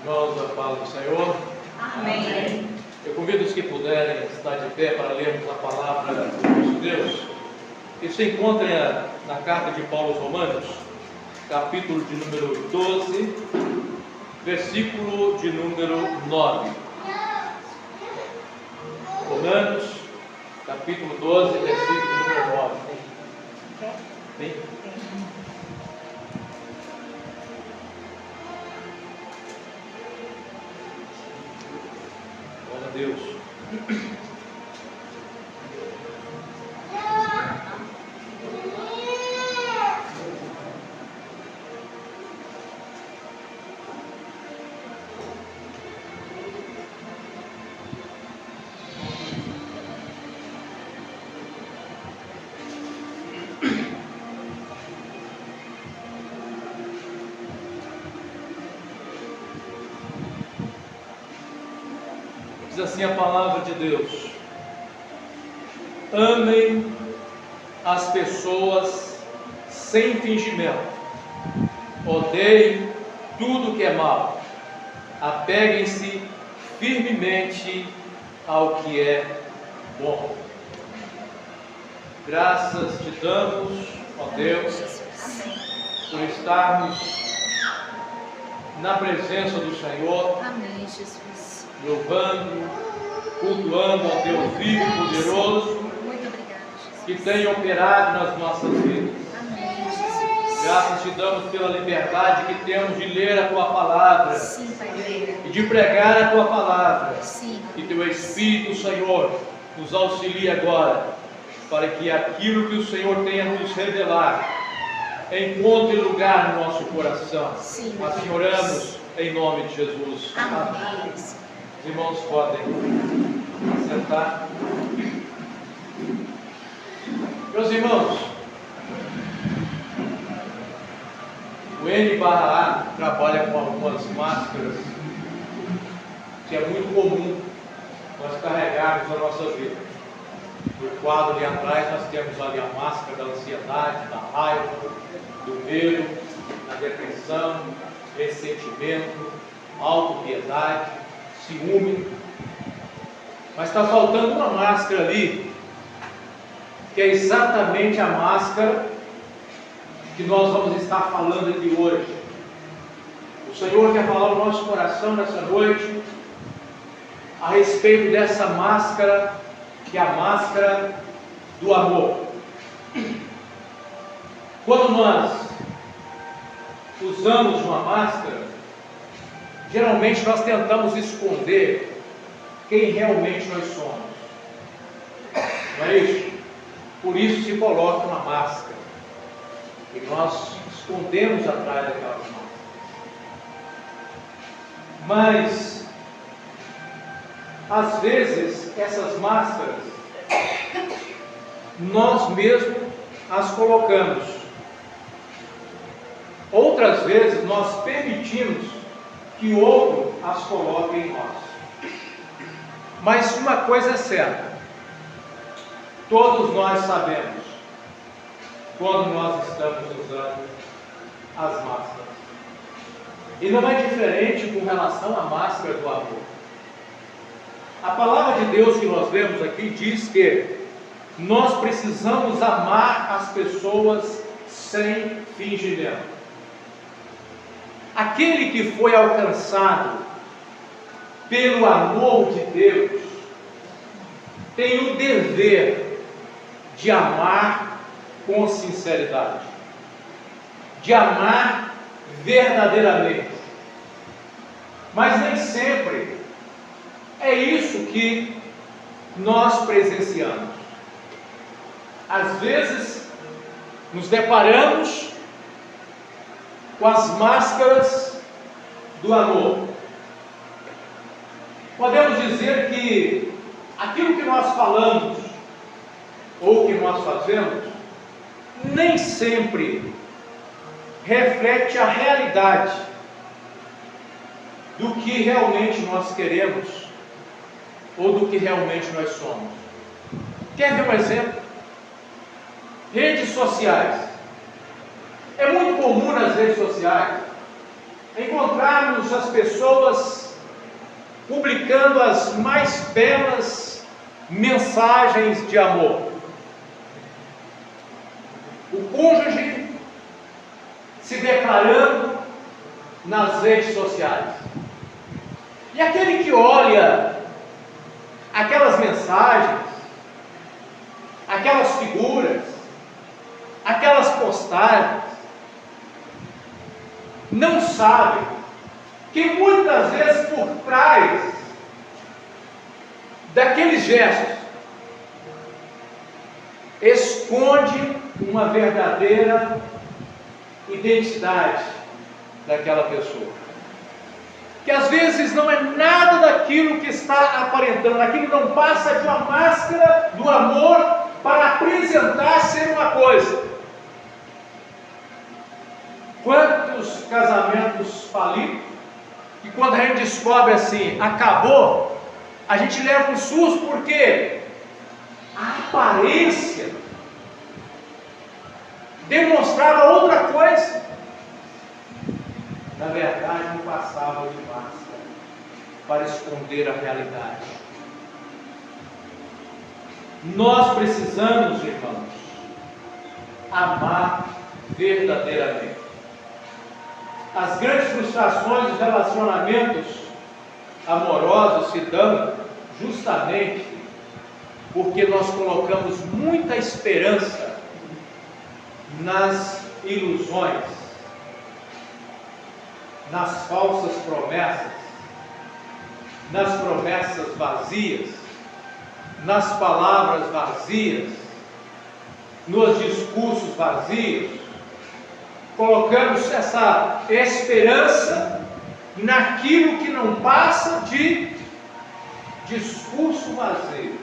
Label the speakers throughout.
Speaker 1: Irmãos, a paz do Senhor.
Speaker 2: Amém.
Speaker 1: Eu convido os que puderem estar de pé para lermos a palavra do nosso Deus. Isso se encontra na carta de Paulo aos Romanos, capítulo de número 12, versículo de número 9. Romanos, capítulo 12, versículo de número 9. Tem? Glória a Deus. Diz assim a palavra de Deus: amem as pessoas sem fingimento, odeiem tudo que é mal, apeguem-se firmemente ao que é bom. Graças te damos, ó Deus, por estarmos na presença do Senhor.
Speaker 2: Amém, Jesus.
Speaker 1: Louvando, cultuando ao Deus vivo e poderoso,
Speaker 2: Muito obrigada, Jesus.
Speaker 1: que tem operado nas nossas vidas.
Speaker 2: Amém, Jesus.
Speaker 1: Graças te damos pela liberdade que temos de ler a tua palavra
Speaker 2: Sim, Pai querido.
Speaker 1: e de pregar a tua palavra.
Speaker 2: Sim.
Speaker 1: Que teu Espírito, Senhor, nos auxilie agora, para que aquilo que o Senhor tenha a nos revelar encontre lugar no nosso coração.
Speaker 2: Sim.
Speaker 1: Assim oramos em nome de Jesus.
Speaker 2: Amém.
Speaker 1: Os irmãos podem sentar. Meus irmãos, o N/A trabalha com algumas máscaras que é muito comum nós carregarmos na nossa vida. No quadro ali atrás nós temos ali a máscara da ansiedade, da raiva, do medo, da depressão, ressentimento, autopiedade, ciúme. Mas está faltando uma máscara ali, que é exatamente a máscara que nós vamos estar falando aqui hoje. O Senhor quer falar no nosso coração nessa noite a respeito dessa máscara, que é a máscara do amor. Quando nós usamos uma máscara, geralmente nós tentamos esconder quem realmente nós somos. Não é isso? Por isso se coloca uma máscara. E nós escondemos atrás daquelas máscaras. Mas, às vezes, essas máscaras, nós mesmos as colocamos. Outras vezes, nós permitimos que outro as coloque em nós. Mas uma coisa é certa, todos nós sabemos quando nós estamos usando as máscaras. E não é diferente com relação à máscara do amor. A palavra de Deus que nós vemos aqui diz que nós precisamos amar as pessoas sem fingimento. Aquele que foi alcançado pelo amor de Deus tem o dever de amar com sinceridade, de amar verdadeiramente. Mas nem sempre é isso que nós presenciamos. Às vezes nos deparamos com as máscaras do amor. Podemos dizer que aquilo que nós falamos ou que nós fazemos nem sempre reflete a realidade do que realmente nós queremos ou do que realmente nós somos. Quer ver um exemplo? Redes sociais. É muito comum nas redes sociais encontrarmos as pessoas publicando as mais belas mensagens de amor. O cônjuge se declarando nas redes sociais. E aquele que olha aquelas mensagens, aquelas figuras, aquelas postagens, não sabe que muitas vezes por trás daqueles gestos esconde uma verdadeira identidade daquela pessoa, que às vezes não é nada daquilo que está aparentando, aquilo não passa de uma máscara do amor para apresentar ser uma coisa. Quantos casamentos falidos, que quando a gente descobre assim, acabou, a gente leva um susto, porque a aparência demonstrava outra coisa. Na verdade, não passava de máscara para esconder a realidade. Nós precisamos, irmãos, amar verdadeiramente. As grandes frustrações dos relacionamentos amorosos se dão justamente porque nós colocamos muita esperança nas ilusões, nas falsas promessas, nas promessas vazias, nas palavras vazias, nos discursos vazios. Colocamos essa esperança naquilo que não passa de discurso vazio.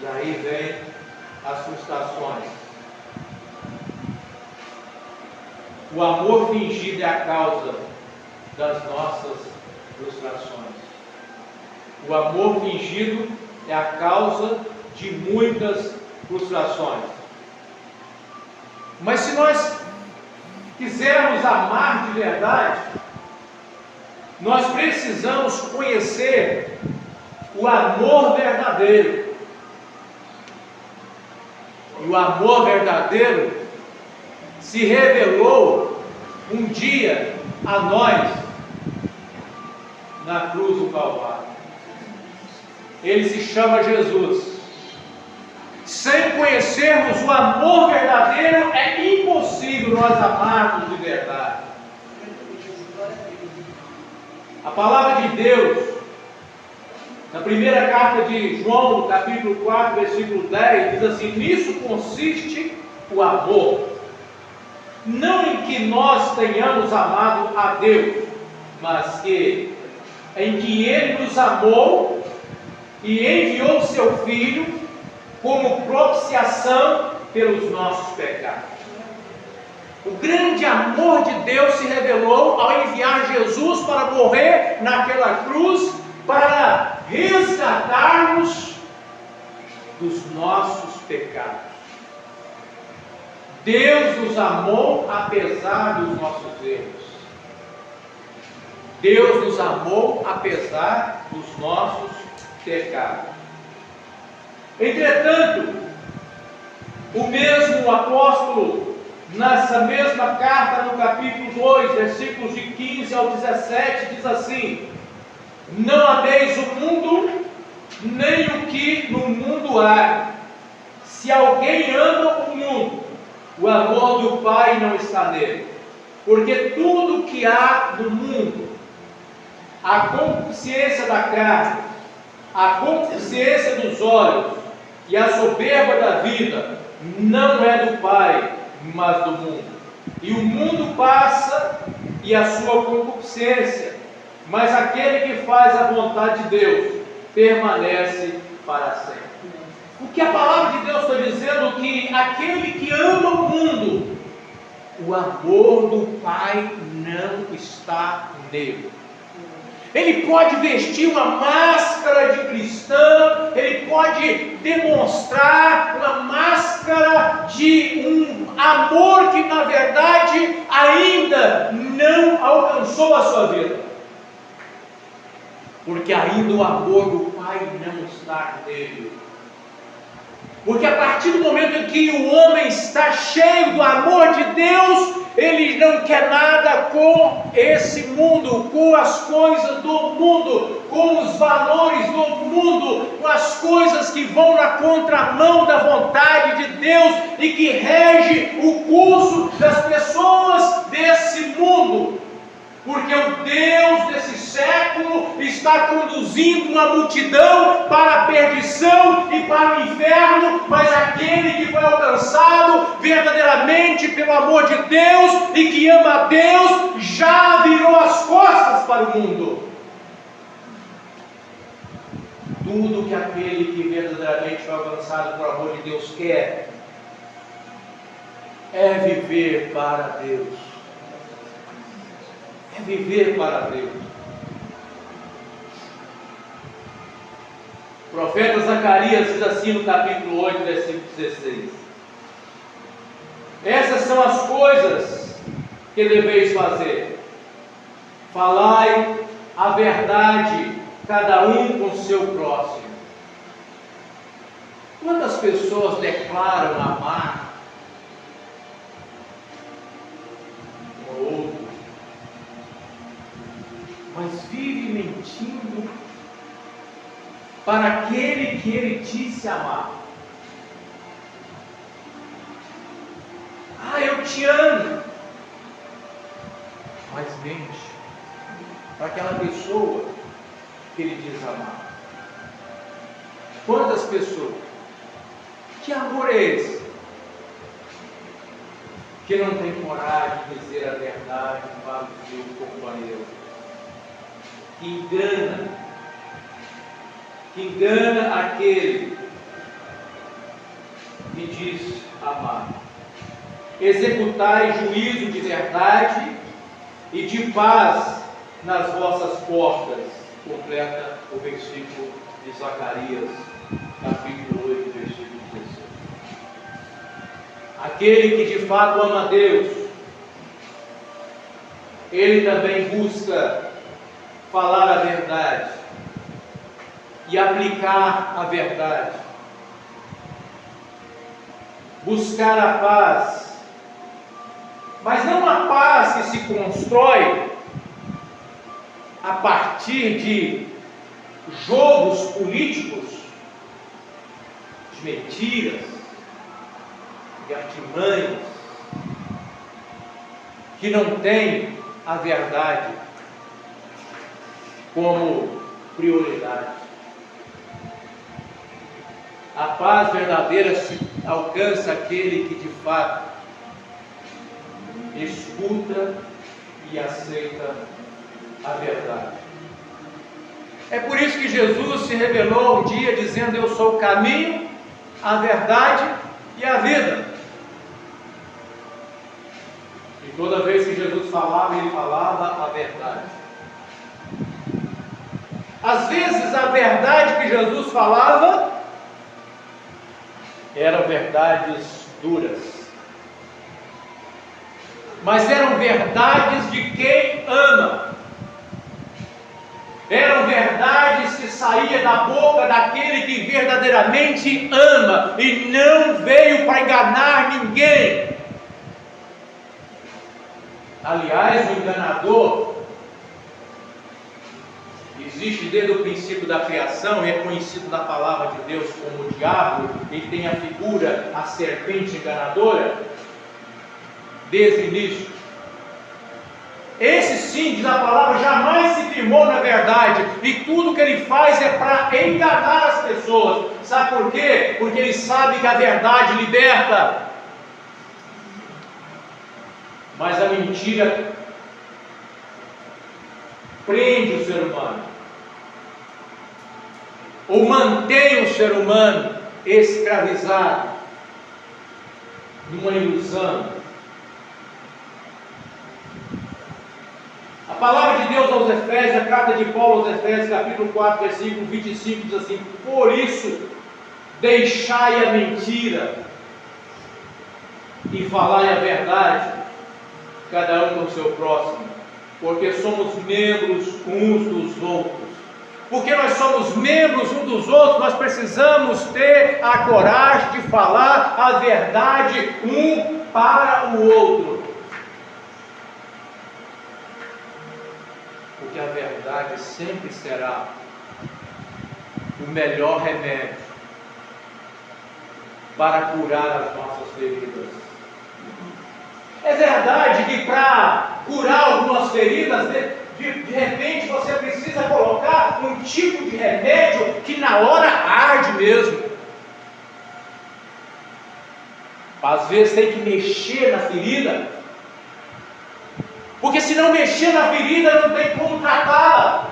Speaker 1: E aí vem as frustrações. O amor fingido é a causa das nossas frustrações. O amor fingido é a causa de muitas frustrações. Mas se nós quisermos amar de verdade, nós precisamos conhecer o amor verdadeiro. E o amor verdadeiro se revelou um dia a nós na cruz do Calvário. Ele se chama Jesus. Sem conhecermos o amor verdadeiro, é impossível nós amarmos de verdade. A palavra de Deus, na primeira carta de João, no capítulo 4, versículo 10, diz assim: nisso consiste o amor, não em que nós tenhamos amado a Deus, mas em que Ele nos amou e enviou seu Filho como propiciação pelos nossos pecados. O grande amor de Deus se revelou ao enviar Jesus para morrer naquela cruz, para resgatar-nos dos nossos pecados. Deus nos amou apesar dos nossos erros. Deus nos amou apesar dos nossos pecados. Entretanto, o mesmo apóstolo, nessa mesma carta, no capítulo 2, versículos de 15 ao 17, diz assim: não ameis o mundo, nem o que no mundo há. Se alguém ama o mundo, o amor do Pai não está nele. Porque tudo que há no mundo, a concupiscência da carne, a concupiscência dos olhos e a soberba da vida, não é do Pai, mas do mundo. E o mundo passa e a sua concupiscência, mas aquele que faz a vontade de Deus permanece para sempre. O que a palavra de Deus está dizendo? Que aquele que ama o mundo, o amor do Pai não está nele. Ele pode vestir uma máscara de cristão, ele pode demonstrar uma máscara de um amor que na verdade ainda não alcançou a sua vida, porque ainda o amor do Pai não está nele. Porque a partir do momento em que o homem está cheio do amor de Deus, ele não quer nada com esse mundo, com as coisas do mundo, com os valores do mundo, com as coisas que vão na contramão da vontade de Deus e que rege o curso das pessoas desse mundo. Porque o Deus desse século está conduzindo uma multidão para a perdição e para o inferno, mas aquele que foi alcançado verdadeiramente pelo amor de Deus e que ama a Deus, já virou as costas para o mundo. Tudo que aquele que verdadeiramente foi alcançado por amor de Deus quer é viver para Deus. É viver para Deus. O profeta Zacarias diz assim no capítulo 8, versículo 16: essas são as coisas que deveis fazer. Falai a verdade, cada um com o seu próximo. Quantas pessoas declaram amar um ou outro, mas vive mentindo para aquele que ele disse amar? Eu te amo, mas mente para aquela pessoa que ele diz amar. Quantas pessoas? Que amor é esse? Que não tem coragem de dizer a verdade para o seu companheiro. Que engana aquele que diz amar. Executai juízo de verdade e de paz nas vossas portas. Completa o versículo de Zacarias, capítulo 8, versículo 16. Aquele que de fato ama a Deus, ele também busca falar a verdade e aplicar a verdade, buscar a paz, mas não a paz que se constrói a partir de jogos políticos, de mentiras, de artimanhas, que não tem a verdade como prioridade. A paz verdadeira se alcança aquele que de fato escuta e aceita a verdade. É por isso que Jesus se revelou um dia dizendo: eu sou o caminho, a verdade e a vida. E toda vez que Jesus falava, ele falava a verdade. Às vezes a verdade que Jesus falava eram verdades duras, mas eram verdades de quem ama. Eram verdades que saíam da boca daquele que verdadeiramente ama e não veio para enganar ninguém. Aliás, o enganador existe desde o princípio da criação, é conhecido na palavra de Deus como o diabo, e tem a figura, a serpente enganadora, desde o início. Esse sim, diz a palavra, jamais se firmou na verdade, e tudo que ele faz é para enganar as pessoas. Sabe por quê? Porque ele sabe que a verdade liberta, mas a mentira prende o ser humano, ou mantém o ser humano escravizado numa ilusão. A palavra de Deus aos Efésios, a carta de Paulo aos Efésios, capítulo 4, versículo 25, diz assim: por isso, deixai a mentira e falai a verdade, cada um com o seu próximo. Porque somos membros uns dos outros. Porque nós somos membros uns dos outros, nós precisamos ter a coragem de falar a verdade um para o outro. Porque a verdade sempre será o melhor remédio para curar as nossas feridas. É verdade que para curar algumas feridas, de repente você precisa colocar um tipo de remédio que na hora arde mesmo. Às vezes tem que mexer na ferida, porque se não mexer na ferida não tem como tratá-la.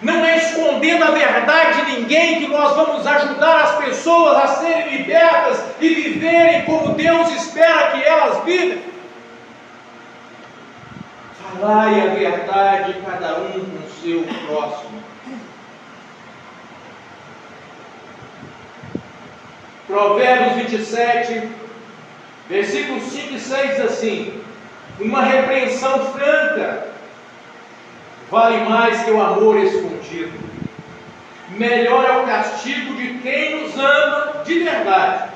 Speaker 1: Não é escondendo a verdade de ninguém que nós vamos ajudar as pessoas a serem libertas e viverem como Deus espera que elas vivem. Falai a verdade, cada um com o seu próximo. Provérbios 27, versículos 5 e 6 diz assim: uma repreensão franca vale mais que o amor escondido. Melhor é o castigo de quem nos ama de verdade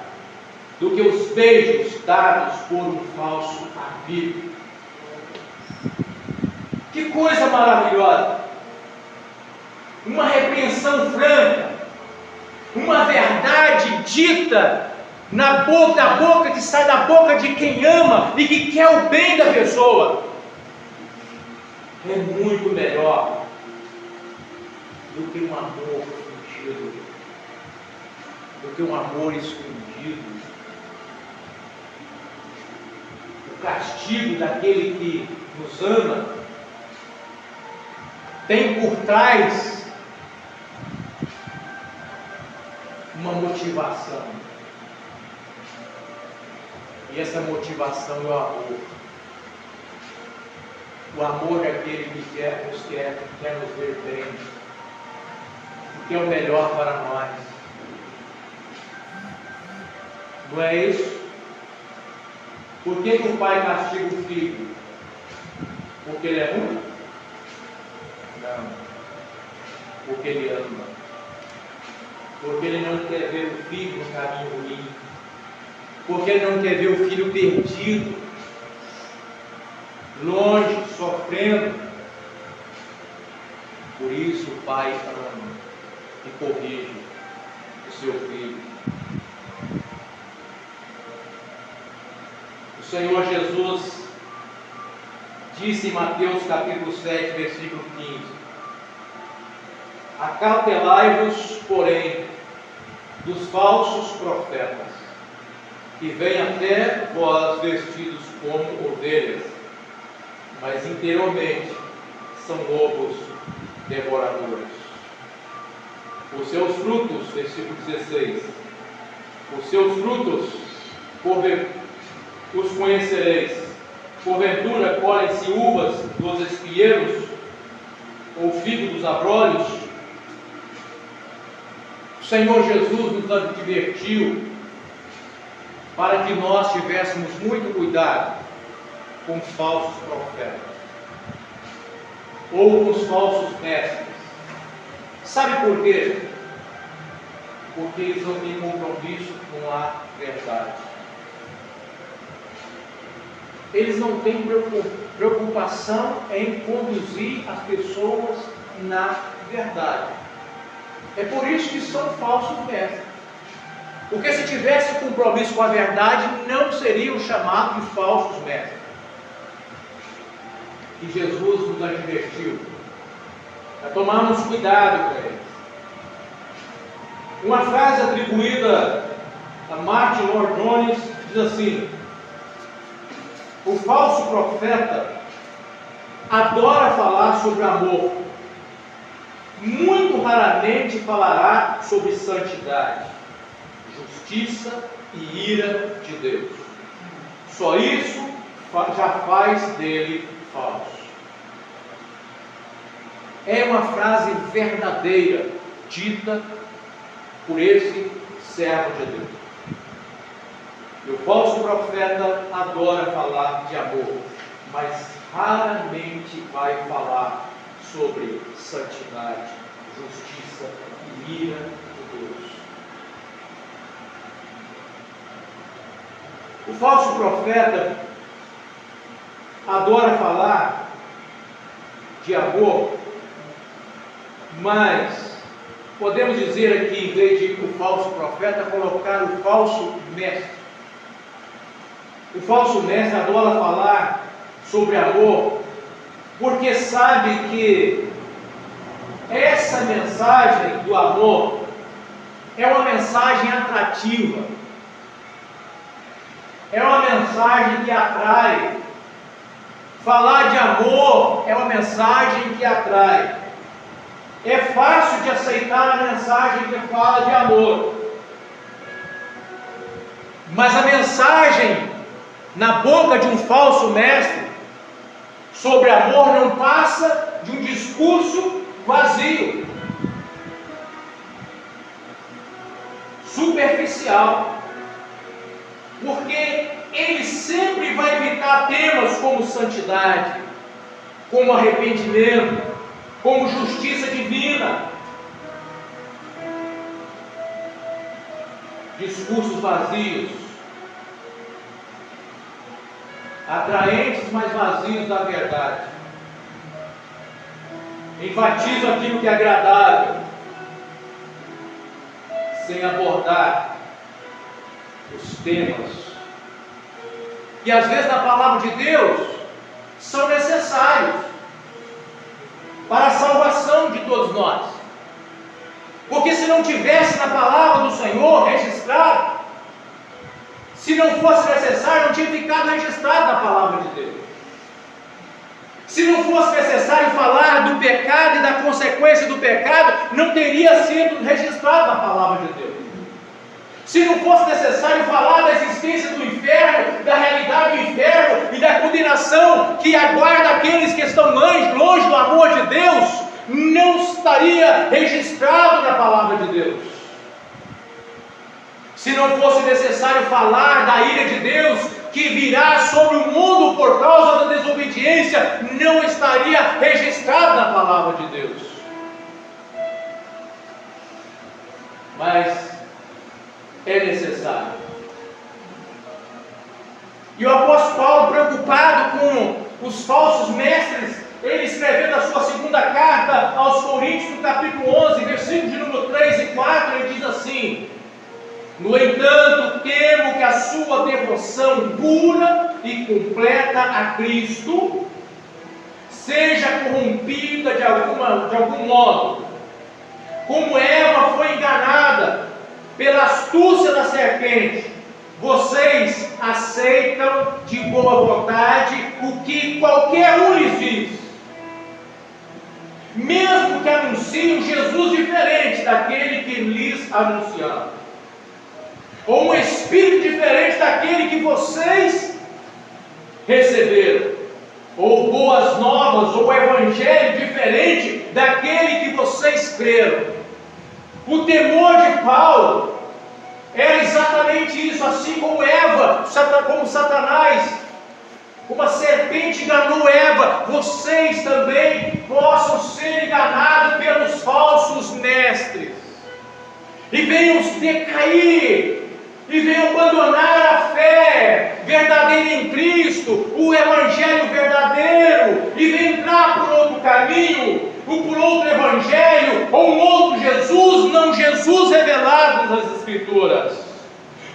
Speaker 1: do que os beijos dados por um falso amigo. Que coisa maravilhosa! Uma repreensão franca, uma verdade dita da boca que sai da boca de quem ama e que quer o bem da pessoa. É muito melhor do que um amor fingido, do que um amor escondido. O castigo daquele que nos ama tem por trás uma motivação. E essa motivação é o amor. O amor daquele que quer nos ver bem, o que é o melhor para nós. Não é isso? Por que o pai castiga o filho? Porque ele é ruim? Não. Porque ele ama. Porque ele não quer ver o filho no caminho ruim. Porque ele não quer ver o filho perdido, longe, sofrendo. Por isso o pai ama e corrige o seu filho. O Senhor Jesus disse em Mateus capítulo 7, versículo 15: acautelai-vos, porém, dos falsos profetas, que vêm até vós vestidos como ovelhas, mas interiormente são lobos devoradores. Os seus frutos, versículo 16, os seus frutos os conhecereis. Porventura colhem-se uvas dos espinheiros, ou figo dos abrolhos? O Senhor Jesus nos advertiu para que nós tivéssemos muito cuidado com os falsos profetas ou com os falsos mestres. Sabe por quê? Porque eles não têm compromisso com a verdade. Eles não têm preocupação em conduzir as pessoas na verdade. É por isso que são falsos mestres. Porque se tivesse compromisso com a verdade, não seriam chamados de falsos mestres. E Jesus nos advertiu a tomarmos cuidado com eles. Uma frase atribuída a Martin Lloyd-Jones diz assim: o falso profeta adora falar sobre amor, muito raramente falará sobre santidade, justiça e ira de Deus. Só isso já faz dele falso. É uma frase verdadeira, dita por esse servo de Deus. E o falso profeta adora falar de amor, mas raramente vai falar sobre santidade, justiça e ira de Deus. O falso profeta adora falar de amor, mas podemos dizer aqui, em vez de o falso profeta, colocar o falso mestre. O falso mestre adora falar sobre amor, porque sabe que essa mensagem do amor é uma mensagem atrativa, é uma mensagem que atrai. Falar de amor é uma mensagem que atrai. É fácil de aceitar a mensagem que fala de amor, mas a mensagem na boca de um falso mestre sobre amor não passa de um discurso vazio, superficial, porque ele sempre vai evitar temas como santidade, como arrependimento, como justiça divina. Discursos vazios, atraentes, mas vazios da verdade. Enfatizam aquilo que é agradável, sem abordar os temas que às vezes na palavra de Deus são necessários para a salvação de todos nós. Porque se não tivesse na palavra do Senhor registrado, se não fosse necessário, não tinha ficado registrado na palavra de Deus. Se não fosse necessário falar do pecado e da consequência do pecado, não teria sido registrado na palavra de Deus. Se não fosse necessário falar da existência do inferno, da realidade do inferno e da condenação que aguarda aqueles que estão longe do amor de Deus, não estaria registrado na palavra de Deus. Se não fosse necessário falar da ira de Deus que virá sobre o mundo por causa da desobediência, não estaria registrado na palavra de Deus. Mas é necessário. E o apóstolo Paulo, preocupado com os falsos mestres, ele escrevendo a sua segunda carta aos Coríntios, no capítulo 11, versículos de número 3 e 4, ele diz assim: no entanto, temo que a sua devoção pura e completa a Cristo seja corrompida de algum modo, como Eva foi enganada pela astúcia da serpente. Vocês aceitam de boa vontade o que qualquer um lhes diz, mesmo que anunciem um Jesus diferente daquele que lhes anunciamos, ou um espírito diferente daquele que vocês receberam, ou boas novas, ou evangelho diferente daquele que vocês creram. O temor de Paulo era exatamente isso, assim como Eva, como Satanás, como a serpente enganou Eva, vocês também possam ser enganados pelos falsos mestres, e venham decair, e venham abandonar a fé verdadeira em Cristo, o evangelho verdadeiro, e venham entrar por outro caminho, ou por outro evangelho, ou um outro Jesus, não Jesus revelado nas Escrituras.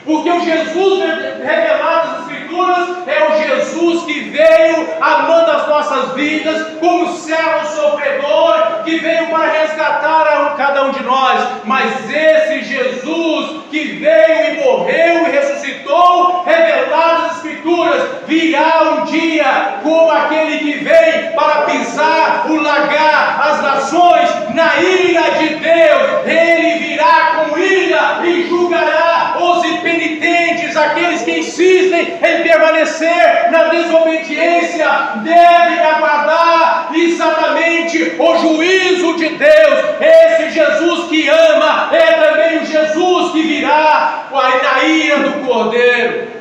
Speaker 1: Porque o Jesus revelado nas Escrituras é o Jesus que veio amando as nossas vidas, como servo sofredor, que veio para resgatar a cada um de nós. Mas esse Jesus que veio e morreu e ressuscitou, revelado nas Escrituras, virá um dia como aquele que vem para pisar o lagar, as nações, na ira de Deus. Ele virá com ira e julgará os impenitentes, aqueles que insistem em permanecer na desobediência, devem aguardar exatamente o juízo de Deus. Esse Jesus que ama é também o Jesus que virá na ira do Cordeiro.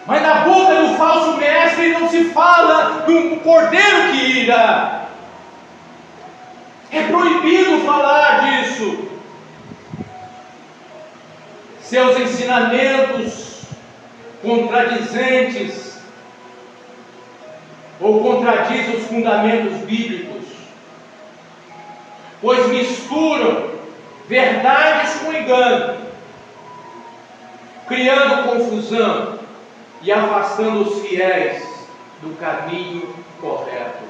Speaker 1: Mas na boca do falso mestre não se fala do cordeiro que irá. É proibido falar disso. Seus ensinamentos contradizentes ou contradizem os fundamentos bíblicos, pois misturam verdades com engano, criando confusão e afastando os fiéis do caminho correto.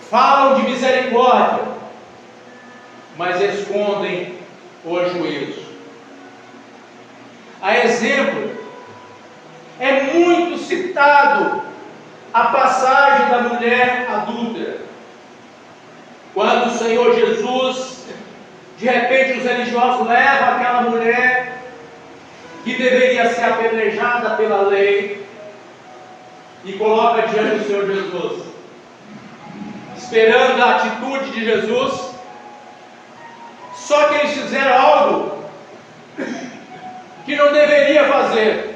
Speaker 1: Falam de misericórdia, mas escondem o juízo. A exemplo, é muito citado a passagem da mulher adúltera, quando o Senhor Jesus, de repente os religiosos levam aquela mulher que deveria ser apedrejada pela lei e coloca diante do Senhor Jesus, esperando a atitude de Jesus. Só que eles fizeram algo que não deveria fazer,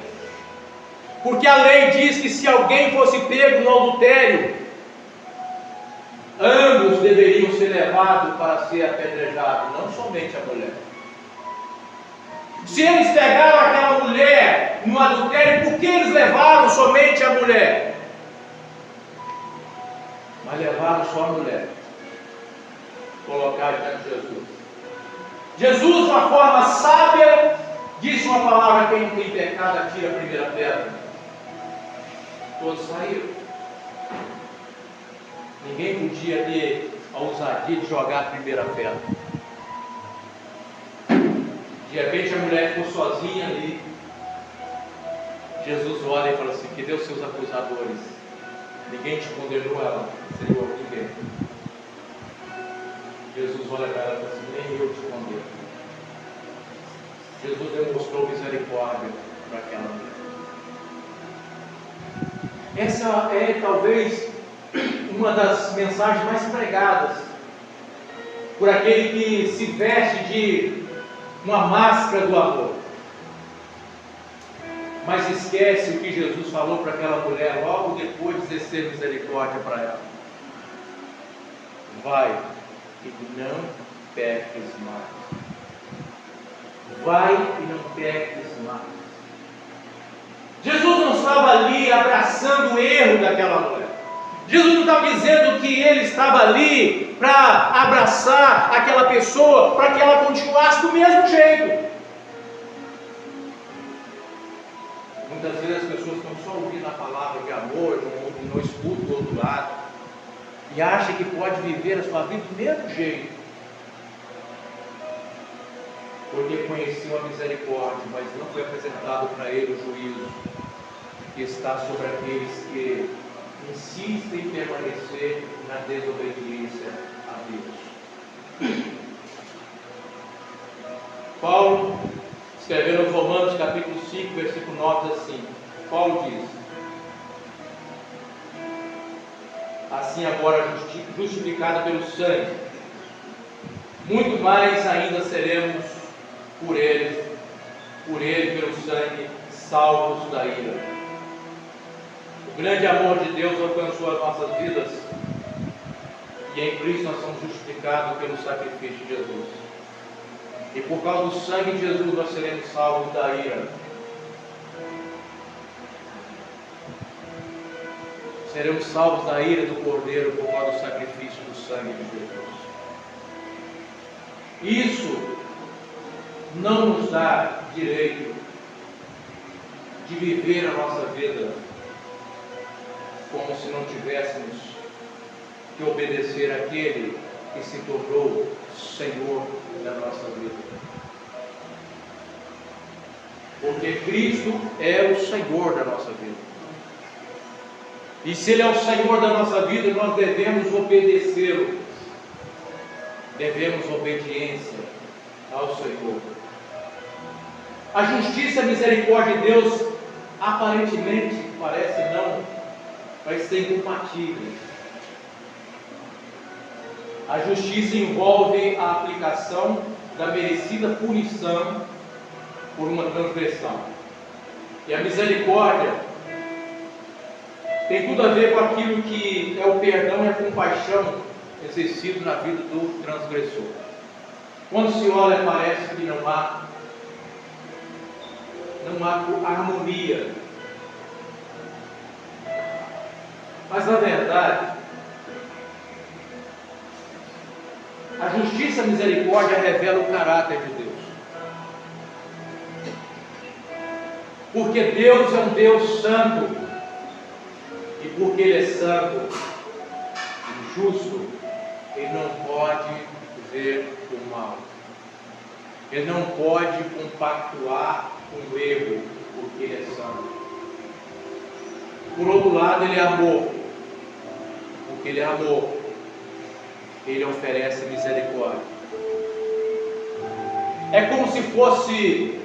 Speaker 1: porque a lei diz que se alguém fosse pego no adultério, ambos deveriam ser levados para ser apedrejados, não somente a mulher. Se eles pegaram aquela mulher no adultério, por que eles levaram somente a mulher? Mas levaram só a mulher, colocaram diante de Jesus. Jesus, de uma forma sábia, disse uma palavra: quem não tem pecado, atira a primeira pedra. Todos saíram. Ninguém podia ter a ousadia de jogar a primeira pedra. De repente a mulher ficou sozinha ali. Jesus olha e fala assim: que Deus seus acusadores. Ninguém te condenou, ela, Senhor, ninguém. Jesus olha para ela e fala assim: nem eu te condeno. Jesus demonstrou misericórdia para aquela mulher. Essa é talvez uma das mensagens mais pregadas por aquele que se veste de uma máscara do amor, mas esquece o que Jesus falou para aquela mulher logo depois de exercer misericórdia para ela: vai e não peques mais. Vai e não peques mais. Jesus não estava ali abraçando o erro daquela mulher. Jesus não estava dizendo que ele estava ali para abraçar aquela pessoa, para que ela continuasse do mesmo jeito. Muitas vezes as pessoas estão só ouvindo a palavra de amor, não escutam do outro lado, e acham que pode viver a sua vida do mesmo jeito, porque conheceu a misericórdia, mas não foi apresentado para ele o juízo que está sobre aqueles que insistem em permanecer na desobediência a Deus. Paulo, escrevendo aos Romanos capítulo 5, versículo 9, diz assim: Paulo diz: assim agora justificado pelo sangue, muito mais ainda seremos por ele pelo sangue, salvos da ira. O grande amor de Deus alcançou as nossas vidas, e em Cristo nós somos justificados pelo sacrifício de Jesus. E por causa do sangue de Jesus nós seremos salvos da ira. Seremos salvos da ira do Cordeiro por causa do sacrifício do sangue de Jesus. Isso não nos dá direito de viver a nossa vida como se não tivéssemos que obedecer àquele que se tornou Senhor da nossa vida. Porque Cristo é o Senhor da nossa vida. E se Ele é o Senhor da nossa vida, nós devemos obedecê-lo. Devemos obediência ao Senhor. A justiça e a misericórdia de Deus aparentemente parece ser incompatíveis. A justiça envolve a aplicação da merecida punição por uma transgressão. E a misericórdia tem tudo a ver com aquilo que é o perdão e a compaixão exercido na vida do transgressor. Quando se olha, parece que não há harmonia. Mas na verdade, a justiça e a misericórdia revela o caráter de Deus. Porque Deus é um Deus santo, e porque Ele é santo e justo, Ele não pode ver o mal. Ele não pode compactuar com o erro, porque Ele é santo. Por outro lado, Ele é amor. Porque Ele é amor, Ele oferece misericórdia. É como se fosse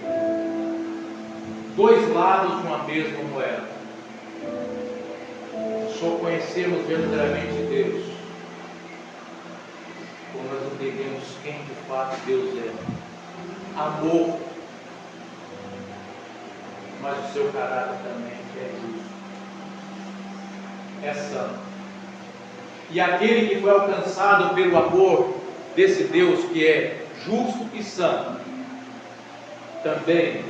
Speaker 1: dois lados de uma mesma moeda. Só conhecemos verdadeiramente Deus quando nós entendemos quem de fato Deus é. Amor, mas o seu caráter também é justo, é santo. E aquele que foi alcançado pelo amor desse Deus que é justo e santo, também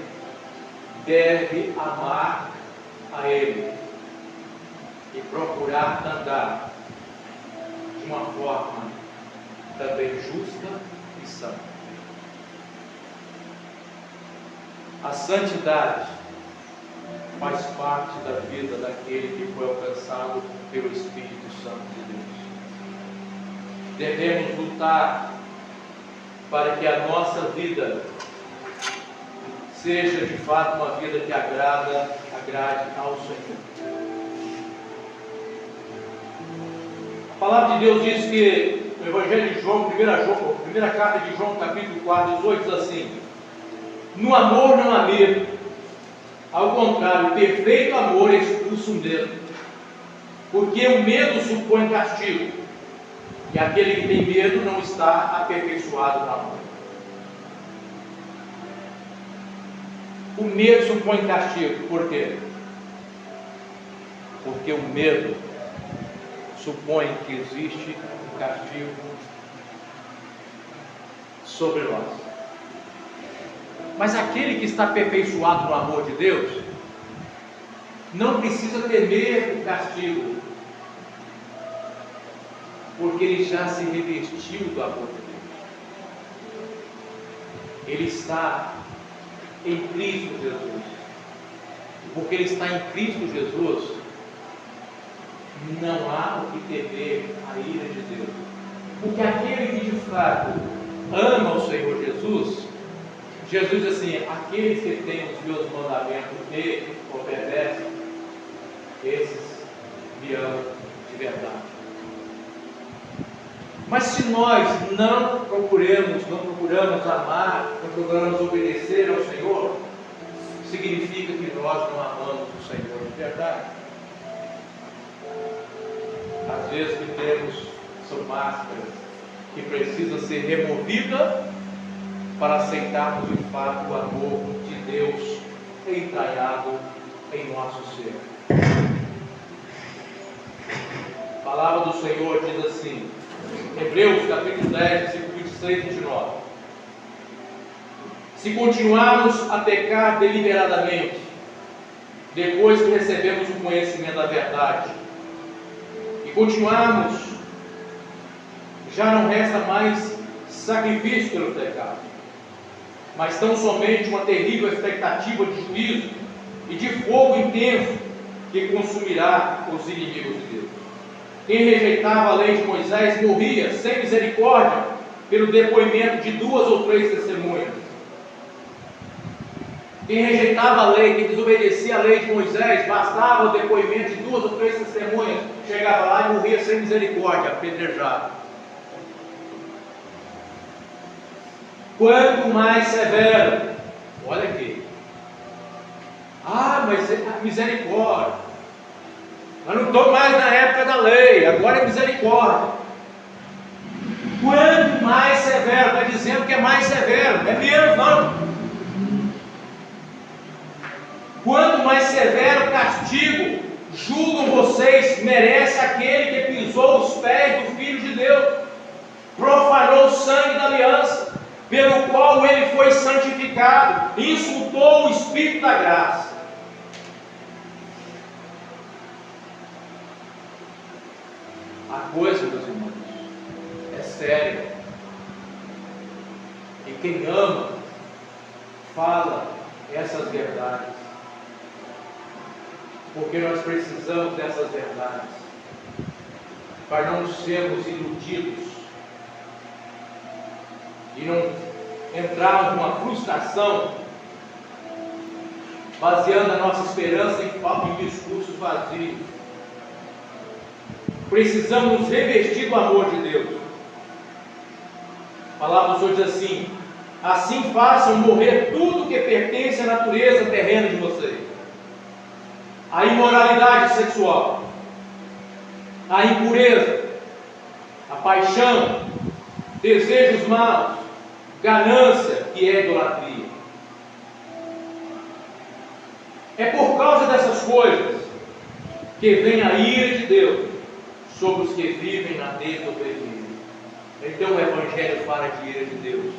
Speaker 1: deve amar a Ele e procurar andar de uma forma também justa e santa. A santidade faz parte da vida daquele que foi alcançado pelo Espírito Santo de Deus. Devemos lutar para que a nossa vida seja de fato uma vida que agrade ao Senhor. A palavra de Deus diz que no Evangelho de João, primeira carta de João, capítulo 4, 18, diz assim: no amor não há medo, ao contrário, o perfeito amor expulsa o medo, porque o medo supõe castigo, e aquele que tem medo não está aperfeiçoado no amor. O medo supõe castigo, por quê? Porque o medo supõe que existe um castigo sobre nós. Mas aquele que está aperfeiçoado no amor de Deus não precisa temer o castigo, porque ele já se revestiu do amor de Deus. Ele está em Cristo Jesus. Porque ele está em Cristo Jesus, não há o que temer a ira de Deus. Porque aquele que de fato ama o Senhor Jesus, Jesus diz assim: aqueles que têm os meus mandamentos e obedecem, esses me amam de verdade. Mas se nós não procuramos amar, não procuramos obedecer ao Senhor, significa que nós não amamos o Senhor de verdade. Às vezes que temos são máscaras que precisam ser removidas para aceitarmos de fato o amor de Deus entranhado em nosso ser. A palavra do Senhor diz assim, Hebreus capítulo 10, versículo 26 e 29: se continuarmos a pecar deliberadamente, depois que recebemos o conhecimento da verdade, e continuarmos, já não resta mais sacrifício pelo pecado, mas tão somente uma terrível expectativa de juízo e de fogo intenso que consumirá os inimigos de Deus. Quem rejeitava a lei de Moisés morria sem misericórdia pelo depoimento de 2 ou 3 testemunhas. Quem rejeitava a lei, quem desobedecia a lei de Moisés, bastava o depoimento de 2 ou 3 testemunhas, chegava lá e morria sem misericórdia, apedrejado. Quanto mais severo, olha aqui, mas é misericórdia, mas não estou mais na época da lei, agora é misericórdia. Quanto mais severo, está dizendo que é mais severo, é menos não. Quanto mais severo castigo julgam vocês merece aquele que pisou os pés do Filho de Deus, profanou o sangue da aliança, pelo qual ele foi santificado, e insultou o Espírito da graça. A coisa, meus irmãos, é séria. E quem ama, fala essas verdades. Porque nós precisamos dessas verdades, para não sermos iludidos e não entrarmos numa frustração, baseando a nossa esperança em discursos vazios. Precisamos nos revestir do amor de Deus. A palavra do Senhor diz assim: assim façam morrer tudo que pertence à natureza terrena de vocês: a imoralidade sexual, a impureza, a paixão, desejos maus, ganância, que é idolatria. É por causa dessas coisas que vem a ira de Deus sobre os que vivem na desobediência. Então o Evangelho fala de ira de Deus.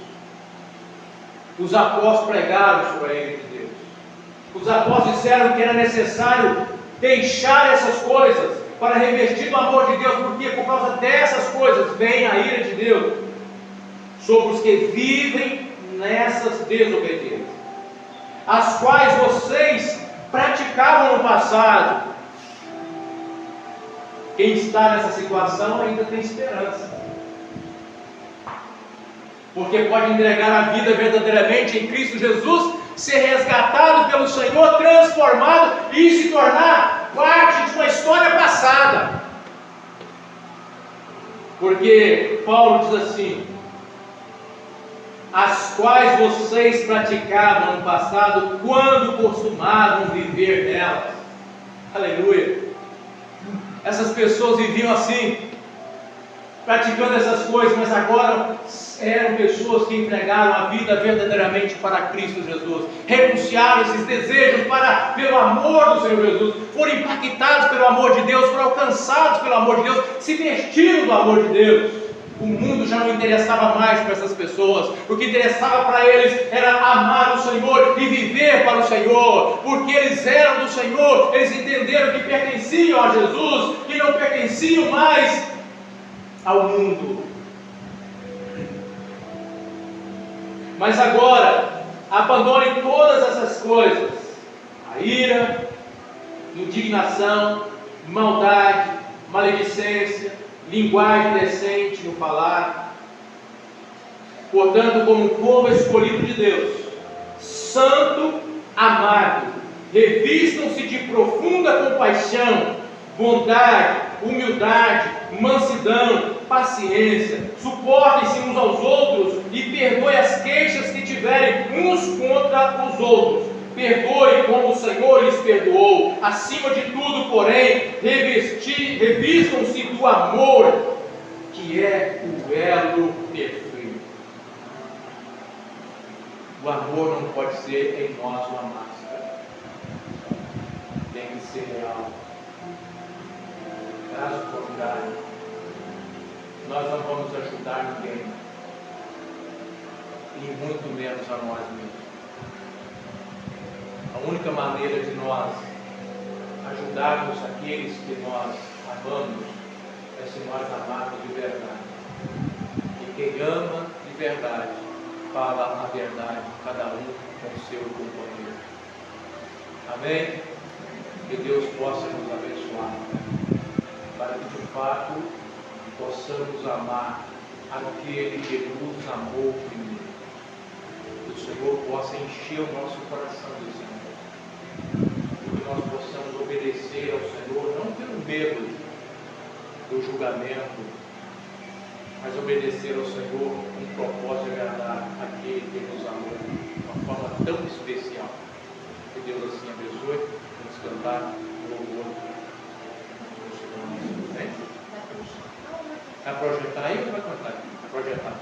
Speaker 1: Os apóstolos pregaram sobre a ira de Deus. Os apóstolos disseram que era necessário deixar essas coisas para revestir do amor de Deus, porque por causa dessas coisas vem a ira de Deus sobre os que vivem nessas desobediências, as quais vocês praticavam no passado. Quem está nessa situação ainda tem esperança, porque pode entregar a vida verdadeiramente em Cristo Jesus, ser resgatado pelo Senhor, transformado e se tornar parte de uma história passada. Porque Paulo diz assim: as quais vocês praticavam no passado, quando costumavam viver nelas. Aleluia! Essas pessoas viviam assim, praticando essas coisas, mas agora eram pessoas que entregaram a vida verdadeiramente para Cristo Jesus, renunciaram esses desejos pelo amor do Senhor Jesus, foram impactados pelo amor de Deus, foram alcançados pelo amor de Deus, se vestiram do amor de Deus. O mundo já não interessava mais para essas pessoas. O que interessava para eles era amar o Senhor e viver para o Senhor, porque eles eram do Senhor. Eles entenderam que pertenciam a Jesus, que não pertenciam mais ao mundo. Mas agora, abandonem todas essas coisas: a ira, indignação, maldade, maledicência, linguagem decente no falar. Portanto, como um povo escolhido de Deus, santo, amado, revistam-se de profunda compaixão, bondade, humildade, mansidão, paciência, suportem-se uns aos outros e perdoem as queixas que tiverem uns contra os outros. Perdoe como o Senhor lhes perdoou. Acima de tudo, porém, revistam-se do amor, que é o elo perfeito. O amor não pode ser em nós uma máscara, tem que ser real. Caso contrário, nós não vamos ajudar ninguém, e muito menos a nós mesmos. A única maneira de nós ajudarmos aqueles que nós amamos é se nós amarmos de verdade. E quem ama de verdade, fala a verdade, cada um com o seu companheiro. Amém? Que Deus possa nos abençoar, para que de fato possamos amar aquele que nos amou primeiro. Que o Senhor possa encher o nosso coração desse amor. Que nós possamos obedecer ao Senhor, não pelo medo do julgamento, mas obedecer ao Senhor com um propósito de agradar aquele que nos amou de uma forma tão especial. Que Deus assim abençoe. Vamos cantar o louvor do Senhor. Vai projetar aí ou vai cantar? Vai projetar.